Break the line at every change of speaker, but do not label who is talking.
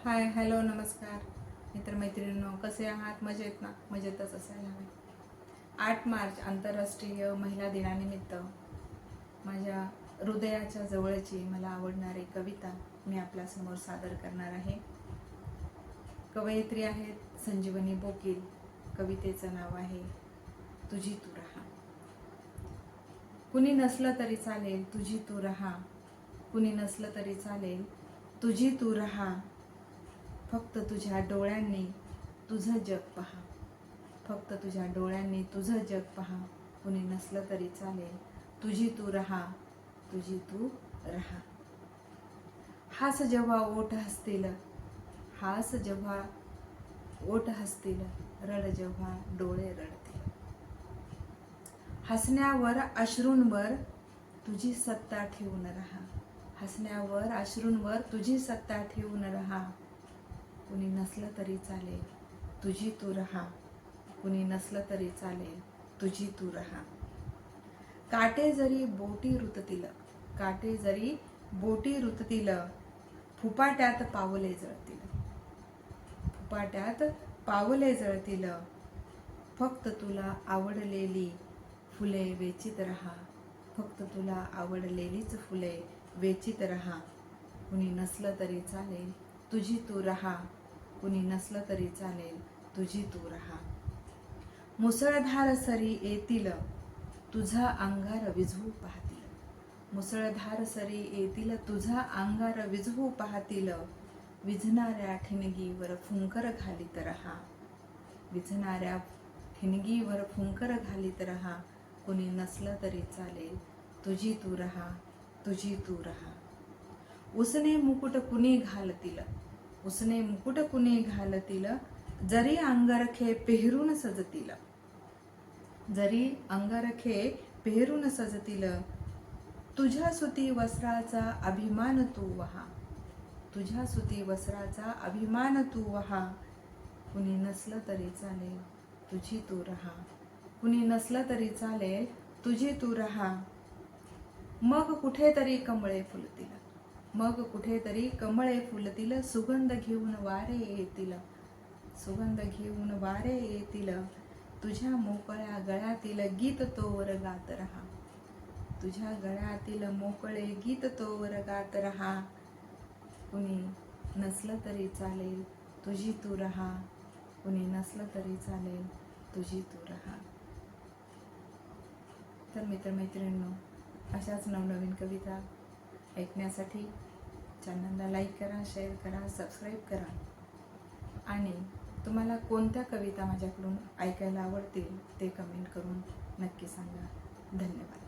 हाय, hello, नमस्कार मित्रमैत्रिणींनो, कसे आहात? मजेत ना? मजेतच असायला हवे. 8 मार्च आंतरराष्ट्रीय महिला दिनानिमित्त माझ्या हृदयाच्या जवळची मला आवडणारी कविता मी आपल्यासमोर सादर करणार आहे. कवयित्री आहेत संजीवनी बोकील. कवितेचं नाव आहे तुझी तू रहा. कुणी नसलं तरी चालेल, तुझी तू रहा. कुणी नसलं तरी चालेल, तुझी तू रहा. फक्त तुझ्या डोळ्यांनी तुझं जग पहा. फक्त तुझ्या डोळ्यांनी तुझं जग पहा. कुणी नसलं तरी चालेल, तुझी तू रहा. तुझी तू रहा. हास जेव्हा ओठ हसतील, हास जेव्हा ओठ हसतील, रड जेव्हा डोळे रडतील. हसण्यावर अश्रूंवर तुझी सत्ता ठेवून रहा. हसण्यावर अश्रूंवर तुझी सत्ता ठेवून रहा. कुणी नसलं तरी चालेल, तुझी तू रहा. कुणी नसलं तरी चालेल, तुझी तू रहा. काटे जरी बोटी रुततील, काटे जरी बोटी रुततील, फुपाट्यात पावले जळतील. फुपाट्यात पावले जळतील. फक्त तुला आवडलेली फुले वेचीत रहा. फक्त तुला आवडलेलीच फुले वेचीत रहा. कुणी नसलं तरी चालेल, तुझी तू रहा. कुणी नसलं तरी चालेल, तुझी तू रहा. मुसळधार सरी येतील, तुझा अंगार विझवू पाहतील. मुसळधार सरी येतील, तुझा अंगार विझवू पाहतील. विझणाऱ्या ठिणगीवर फुंकर घालीत रहा. विझणाऱ्या ठिणगीवर फुंकर घालीत रहा. कुणी नसलं तरी चालेल, तुझी तू रहा. तुझी तू रहा. उसने मुकुट कुणी घालतील, उसने मुकुट कुणी घालतील, जरी अंगरखे पेहरून सजतील. जरी अंगरखे पेहरून सजतील. तुझ्या सुती वस्त्राचा अभिमान तू वहा. तुझ्या सुती वस्त्राचा अभिमान तू वहा. कुणी नसलं तरी चालेल, तुझी तू रहा. कुणी नसलं तरी चालेल, तुझी तू रहा. मग कुठेतरी कमळे फुलतील, मग कुठेतरी कमळे फुलतील. सुगंध घेऊन वारे येतील, सुगंध घेऊन वारे येतील. तुझ्या मोकळ्या गळ्यातील गीत तोवर गात रहा. तुझ्या गळ्यातील मोकळे गीत तोवर गात रहा. कुणी नसलं तरी चालेल, तुझी तू रहा. कुणी नसलं तरी चालेल, तुझी तू रहा. तर मित्रमैत्रिणींनो, अशाच नवनवीन कविता ऐकण्यासाठी चॅनलला लाईक करा, शेअर करा, सबस्क्राईब करा. आणि तुम्हाला कोणत्या कविता माझ्याकडून ऐकायला आवडतील ते कमेंट करून नक्की सांगा. धन्यवाद.